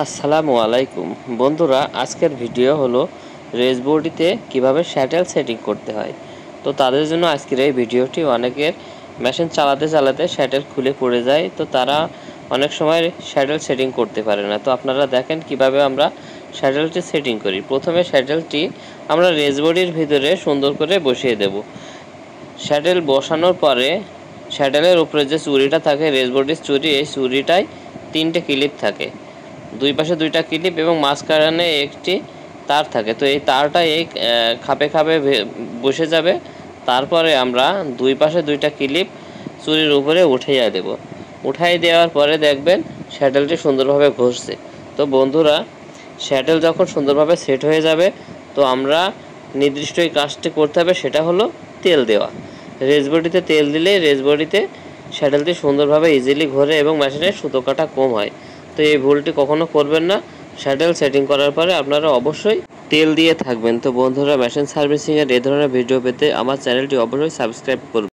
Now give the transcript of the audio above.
আসসালামু আলাইকুম বন্ধুরা, আজকের ভিডিও হলো রেসবোর্ডটিতে কিভাবে শ্যাটেল সেটিং করতে হয়। তো তাদের জন্য আজকের এই ভিডিওটি। অনেকের মেশিন চালাতে চালাতে শ্যাটেল খুলে পড়ে যায়, তো তারা অনেক সময় শ্যাটেল সেটিং করতে পারে না। তো আপনারা দেখেন কিভাবে আমরা শ্যাটেলটি সেটিং করি। প্রথমে শ্যাটেলটি আমরা রেসবোর্ডের ভিতরে সুন্দর করে বসিয়ে দেব। শ্যাটেল বসানোর পরে শ্যাটেলের উপরে যে চুরিটা থাকে, রেসবোর্ডের চুরি, এই চুরিটায় 3টে ক্লিপ থাকে। দুই পাশে 2টা ক্লিপ এবং মাঝখানে একটি তার থাকে। তো এই তারটা এই খাপে খাপে বসে যাবে। তারপরে আমরা দুই পাশে 2টা ক্লিপ চুরির উপরে উঠাইয়া দেব। উঠাই দেওয়ার পরে দেখবেন শ্যাটেলটি সুন্দরভাবে ঘষছে। তো বন্ধুরা, শ্যাটেল যখন সুন্দরভাবে সেট হয়ে যাবে, তো আমরা নির্দিষ্ট এই কাজটি করতে হবে, সেটা হলো তেল দেওয়া। রেসবডিতে তেল দিলে রেসবডিতে শ্যাটেলটি সুন্দরভাবে ইজিলি ঘোরে এবং মেশিনের সুতো কাটা কম হয়। তো এই ভুলটি কখনো করবেন না। শ্যাটেল সেটিং করার পরে আপনারা অবশ্যই তেল দিয়ে থাকবেন। তো বন্ধুরা, মেশিন সার্ভিসিংয়ের এই ধরনের ভিডিও পেতে আমার চ্যানেলটি অবশ্যই সাবস্ক্রাইব করবেন।